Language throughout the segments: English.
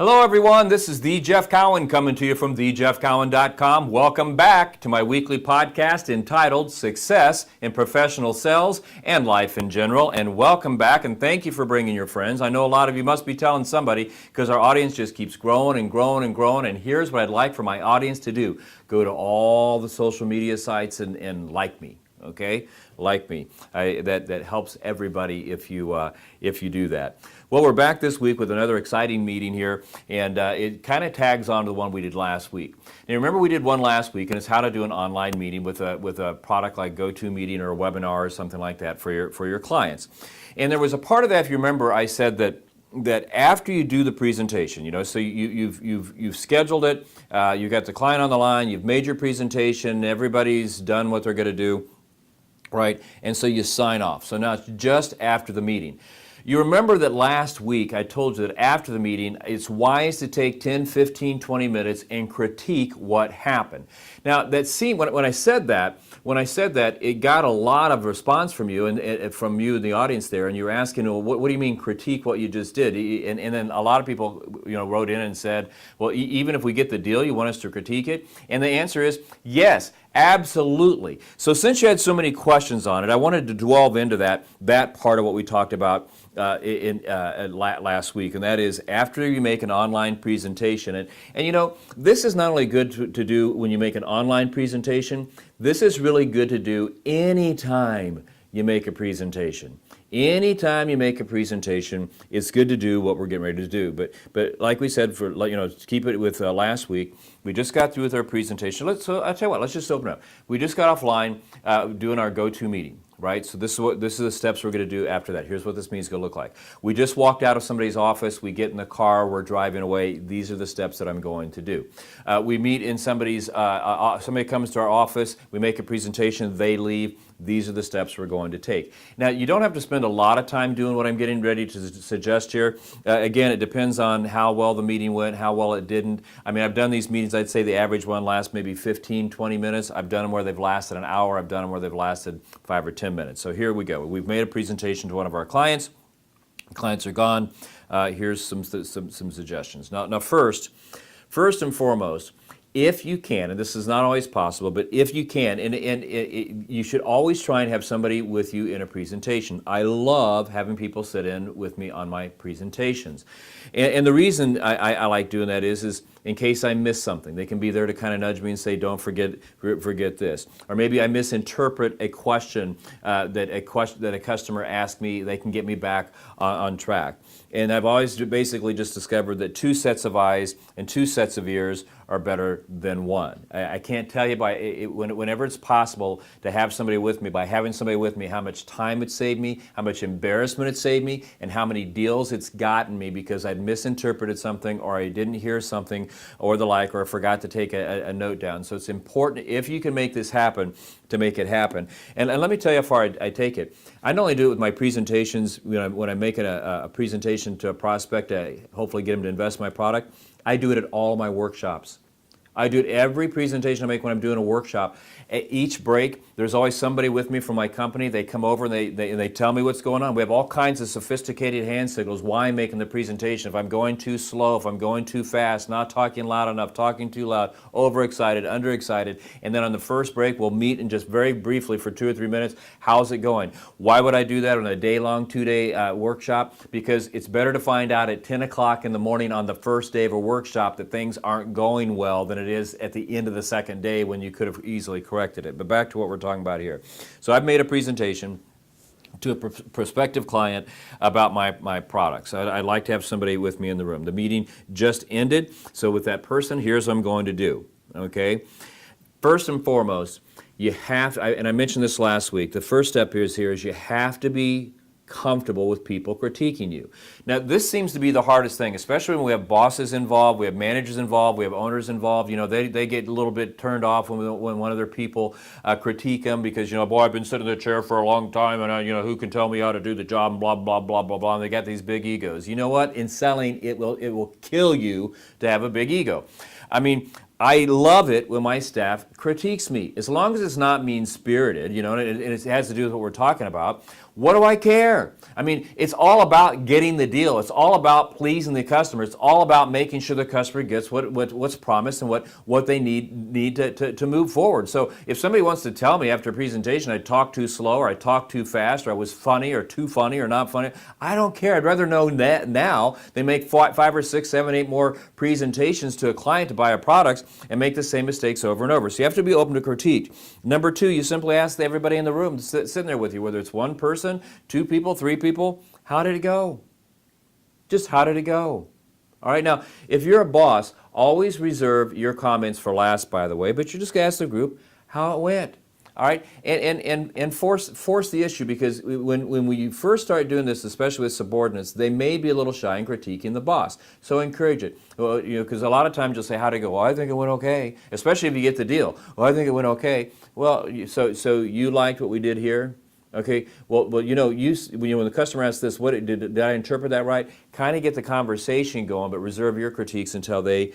Hello everyone, this is the Jeff Cowan coming to you from thejeffcowan.com. Welcome back to my weekly podcast entitled Success in Professional Sales and Life in General. And welcome back, and thank you for bringing your friends. I know a lot of you must be telling somebody because our audience just keeps growing and growing and growing. And here's what I'd like for my audience to do. Go to all the social media sites and like me. Okay, like me. That helps everybody if you do that. Well, we're back this week with another exciting meeting here, and it kind of tags on to the one we did last week. Now, remember we did one last week, and it's how to do an online meeting with a product like GoToMeeting or a webinar or something like that for your clients. And there was a part of that, if you remember, I said that after you do the presentation, so you've scheduled it, you've got the client on the line, you've made your presentation, everybody's done what they're going to do. Right, and so you sign off. So now it's just after the meeting. You remember that last week I told you that after the meeting, it's wise to take 10, 15, 20 minutes and critique what happened. Now, that seemed, when I said that, it got a lot of response from you and from you in the audience there, and you were asking, well, what do you mean critique what you just did? And then a lot of people, wrote in and said, well, even if we get the deal, you want us to critique it? And the answer is yes. Absolutely. So since you had so many questions on it, I wanted to delve into that part of what we talked about last week, and that is after you make an online presentation. And this is not only good to do when you make an online presentation, this is really good to do anytime you make a presentation. Anytime you make a presentation, it's good to do what we're getting ready to do. But like we said, to keep it with last week, we just got through with our presentation. So I'll tell you what, let's just open up. We just got offline doing our GoToMeeting. Right? So this is the steps we're going to do after that. Here's what this meeting is going to look like. We just walked out of somebody's office. We get in the car. We're driving away. These are the steps that I'm going to do. We meet in somebody comes to our office. We make a presentation. They leave. These are the steps we're going to take. Now, you don't have to spend a lot of time doing what I'm getting ready to suggest here. Again, it depends on how well the meeting went, how well it didn't. I mean, I've done these meetings, I'd say the average one lasts maybe 15, 20 minutes. I've done them where they've lasted an hour. I've done them where they've lasted 5 or 10 minutes. So here we go. We've made a presentation to one of our clients. The clients are gone. Here's some suggestions. Now, first and foremost, if you can, and this is not always possible, but if you can, you should always try and have somebody with you in a presentation. I love having people sit in with me on my presentations. And the reason I like doing that is in case I miss something. They can be there to kind of nudge me and say, don't forget this. Or maybe I misinterpret a question that a customer asked me, they can get me back on track. And I've always basically just discovered that 2 sets of eyes and 2 sets of ears are better than one. I can't tell you whenever it's possible to have somebody with me, by having somebody with me, how much time it saved me, how much embarrassment it saved me, and how many deals it's gotten me because I'd misinterpreted something or I didn't hear something or the like, or I forgot to take a note down. So it's important, if you can make this happen, to make it happen. And let me tell you how far I take it. I not only do it with my presentations, when I'm making a presentation to a prospect to hopefully get them to invest in my product, I do it at all my workshops. I do it every presentation I make when I'm doing a workshop. At each break, there's always somebody with me from my company. They come over and they tell me what's going on. We have all kinds of sophisticated hand signals, why I'm making the presentation. If I'm going too slow, if I'm going too fast, not talking loud enough, talking too loud, overexcited, underexcited. And then on the first break, we'll meet and just very briefly for 2 or 3 minutes, how's it going? Why would I do that on a day-long, 2-day workshop? Because it's better to find out at 10 o'clock in the morning on the first day of a workshop that things aren't going well than it is at the end of the second day when you could have easily corrected it. But back to what we're talking about here. So I've made a presentation to a prospective client about my products. I'd like to have somebody with me in the room. The meeting just ended, so with that person, here's what I'm going to do, okay? First and foremost, you have to, and I mentioned this last week, the first step here is you have to be comfortable with people critiquing you. Now, this seems to be the hardest thing, especially when we have bosses involved, we have managers involved, we have owners involved. They get a little bit turned off when one of their people critique them because, boy, I've been sitting in the chair for a long time and, who can tell me how to do the job and blah, blah, blah, blah, blah. And they got these big egos. You know what? In selling, it will kill you to have a big ego. I mean, I love it when my staff critiques me, as long as it's not mean-spirited, and it has to do with what we're talking about. What do I care? I mean, it's all about getting the deal. It's all about pleasing the customer. It's all about making sure the customer gets what's promised and what they need to move forward. So if somebody wants to tell me after a presentation I talked too slow, or I talked too fast, or I was funny or too funny or not funny, I don't care. I'd rather know that now than make 5 or 6, 7, 8 more presentations to a client to buy a product and make the same mistakes over and over. So you have to be open to critique. Number 2, you simply ask everybody in the room sitting there with you, whether it's one person, 2 people, 3 people, how did it go? Just how did it go? All right, now, if you're a boss, always reserve your comments for last, by the way, but you just ask the group how it went. All right, and force the issue, because when we first start doing this, especially with subordinates, they may be a little shy in critiquing the boss. So encourage it. Well, because a lot of times you'll say, "How'd it go?" "Well, I think it went okay." Especially if you get the deal. "Well, I think it went okay." Well, so you liked what we did here? Okay. Well, when the customer asks this, did I interpret that right? Kind of get the conversation going, but reserve your critiques until they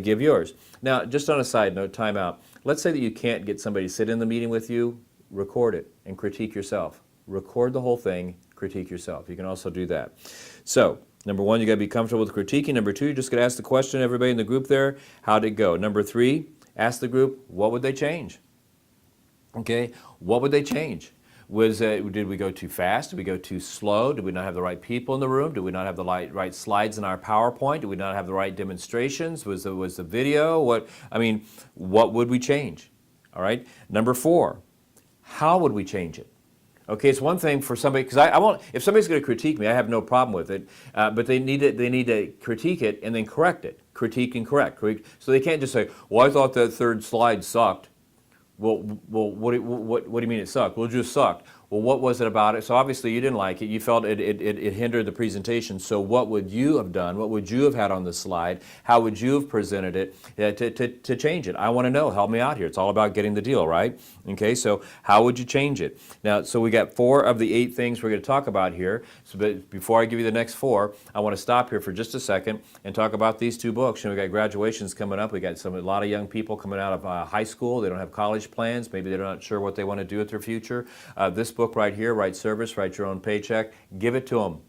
give yours. Now, just on a side note, time out. Let's say that you can't get somebody to sit in the meeting with you. Record it and critique yourself. Record the whole thing, critique yourself. You can also do that. So, number 1, you got to be comfortable with critiquing. Number 2, you just got to ask the question, everybody in the group there, how'd it go? Number 3, ask the group, what would they change? Okay, what would they change? Did we go too fast? Did we go too slow? Did we not have the right people in the room? Did we not have the right slides in our PowerPoint? Did we not have the right demonstrations? Was the video? What would we change? All right. Number 4, how would we change it? Okay, it's one thing for somebody, because I won't. If somebody's going to critique me, I have no problem with it. But they need to critique it and then correct it. Critique and correct. So they can't just say, "Well, I thought that 3rd slide sucked." Well, what do you mean it sucked? Well, it just sucked. Well, what was it about it? So obviously you didn't like it. You felt it hindered the presentation. So what would you have done? What would you have had on the slide? How would you have presented it to change it? I want to know. Help me out here. It's all about getting the deal, right? Okay, so how would you change it? Now, so we got 4 of the 8 things we're going to talk about here. So but before I give you the next 4, I want to stop here for just a second and talk about these 2 books. We got graduations coming up. We got a lot of young people coming out of high school. They don't have college plans. Maybe they're not sure what they want to do with their future. This book right here, Write Service, Write Your Own Paycheck, give it to them.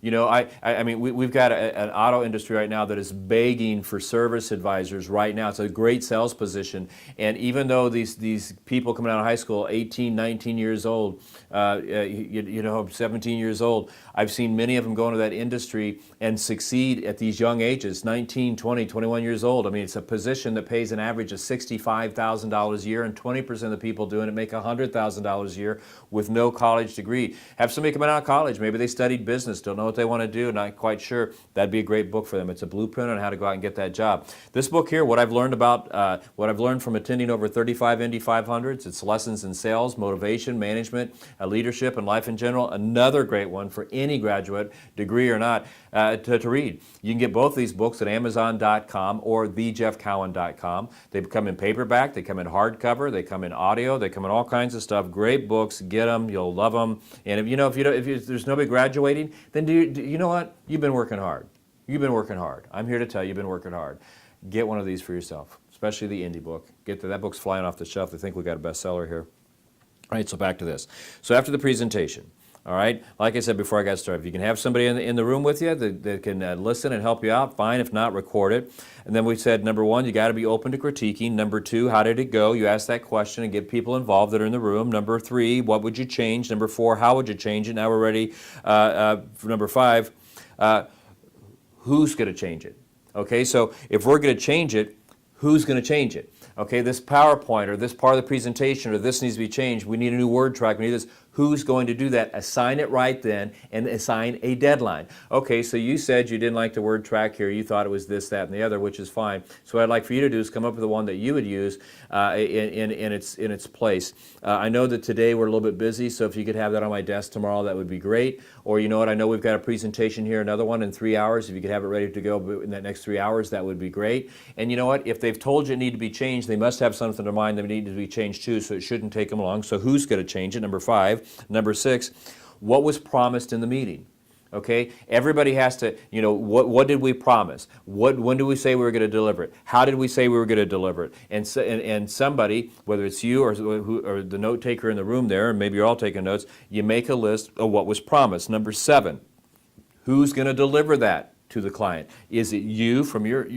I mean, we've got an auto industry right now that is begging for service advisors right now. It's a great sales position. And even though these people coming out of high school, 18, 19 years old, 17 years old, I've seen many of them go into that industry and succeed at these young ages, 19, 20, 21 years old. I mean, it's a position that pays an average of $65,000 a year, and 20% of the people doing it make $100,000 a year with no college degree. Have somebody coming out of college, maybe they studied business, don't know what they want to do, not quite sure. That'd be a great book for them. It's a blueprint on how to go out and get that job. This book here, what I've learned from attending over 35 Indy 500s, it's lessons in sales, motivation, management, leadership, and life in general. Another great one for any graduate, degree or not, to read. You can get both these books at Amazon.com or thejeffcowan.com. They come in paperback, they come in hardcover, they come in audio, they come in all kinds of stuff. Great books. Get them. You'll love them. And if there's nobody graduating, then you know what? You've been working hard. You've been working hard. I'm here to tell you, you've been working hard. Get one of these for yourself, especially the indie book. That book's flying off the shelf. They think we got a bestseller here. All right, so back to this. So after the presentation, all right, like I said before I got started, if you can have somebody in the room with you that can listen and help you out, fine. If not, record it. And then we said, number 1, you got to be open to critiquing. Number 2, how did it go? You ask that question and get people involved that are in the room. Number 3, what would you change? Number 4, how would you change it? Now we're ready for number 5. Who's going to change it? Okay, so if we're going to change it, who's going to change it? Okay, this PowerPoint or this part of the presentation or this needs to be changed. We need a new word track. We need this. Who's going to do that? Assign it right then and assign a deadline. Okay, so you said you didn't like the word track here. You thought it was this, that, and the other, which is fine. So what I'd like for you to do is come up with the one that you would use in its place. I know that today we're a little bit busy, so if you could have that on my desk tomorrow, that would be great. Or you know what, I know we've got a presentation here, another one in 3 hours. If you could have it ready to go in that next 3 hours, that would be great. And you know what, if they've told you it need to be changed, they must have something in mind that needs to be changed too, so it shouldn't take them long. So who's going to change it? Number 5. Number 6, what was promised in the meeting? Okay, everybody has to, what did we promise? When did we say we were going to deliver it? How did we say we were going to deliver it? And somebody, whether it's you or the note taker in the room there, and maybe you're all taking notes, you make a list of what was promised. Number 7, who's going to deliver that to the client? Is it you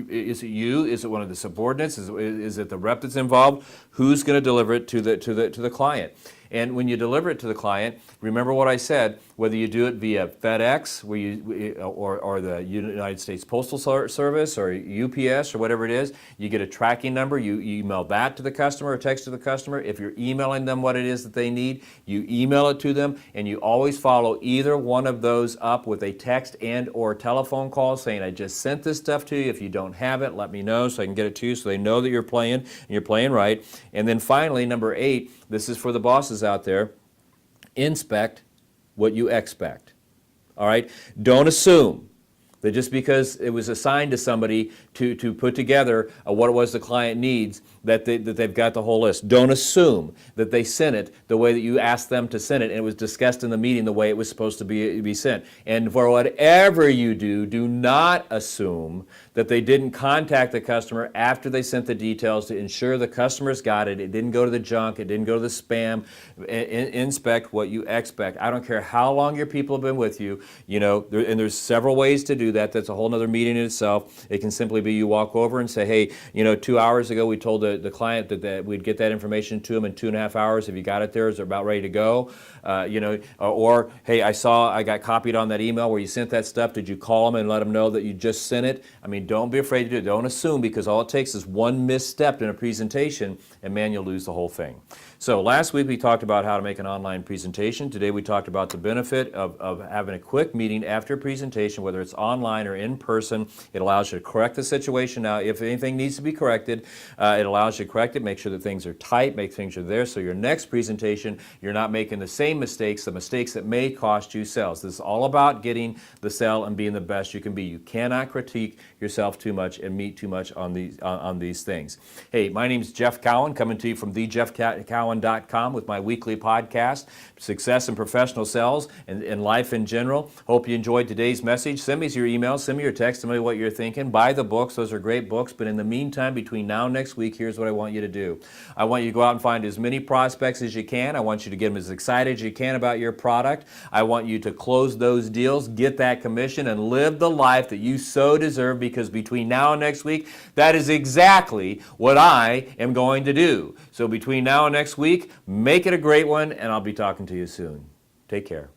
is it you? Is it one of the subordinates? Is it the rep that's involved? Who's going to deliver it to the client? And when you deliver it to the client, remember what I said, whether you do it via FedEx or the United States Postal Service or UPS or whatever it is, you get a tracking number, you email that to the customer or text to the customer. If you're emailing them what it is that they need, you email it to them, and you always follow either one of those up with a text and or telephone call saying, I just sent this stuff to you. If you don't have it, let me know so I can get it to you so they know that you're playing and you're playing right. And then finally, number 8, this is for the bosses out there, inspect what you expect. All right? Don't assume that just because it was assigned to somebody to put together what it was the client needs, that they've got the whole list. Don't assume that they sent it the way that you asked them to send it and it was discussed in the meeting the way it was supposed to be sent. And for whatever you do, do not assume that they didn't contact the customer after they sent the details to ensure the customer's got it. It didn't go to the junk. It didn't go to the spam. Inspect what you expect. I don't care how long your people have been with you, and there's several ways to do that. That's a whole other meeting in itself. It can simply be you walk over and say, hey, 2 hours ago we told the client that we'd get that information to them in 2.5 hours. Have you got it there? Is it about ready to go? Or hey, I got copied on that email where you sent that stuff. Did you call them and let them know that you just sent it? I mean, don't be afraid to do it. Don't assume, because all it takes is one misstep in a presentation and man, you'll lose the whole thing. So last week we talked about how to make an online presentation. Today we talked about the benefit of having a quick meeting after a presentation, whether it's online or in person. It allows you to correct the situation. Now, if anything needs to be corrected, it allows you to correct it, make sure that things are tight, make things are there, so your next presentation, you're not making the same mistakes, the mistakes that may cost you sales. This is all about getting the sale and being the best you can be. You cannot critique yourself too much and meet too much on these things. Hey, my name is Jeff Cowan, coming to you from thejeffcowan.com with my weekly podcast, Success in Professional Sales and Life in General. Hope you enjoyed today's message. Send me your email, send me your text, tell me what you're thinking. Buy the books. Those are great books. But in the meantime, between now and next week, here's what I want you to do. I want you to go out and find as many prospects as you can. I want you to get them as excited as you can about your product. I want you to close those deals, get that commission, and live the life that you so deserve, because between now and next week, that is exactly what I am going to do. So between now and next week, make it a great one, and I'll be talking to you soon. Take care.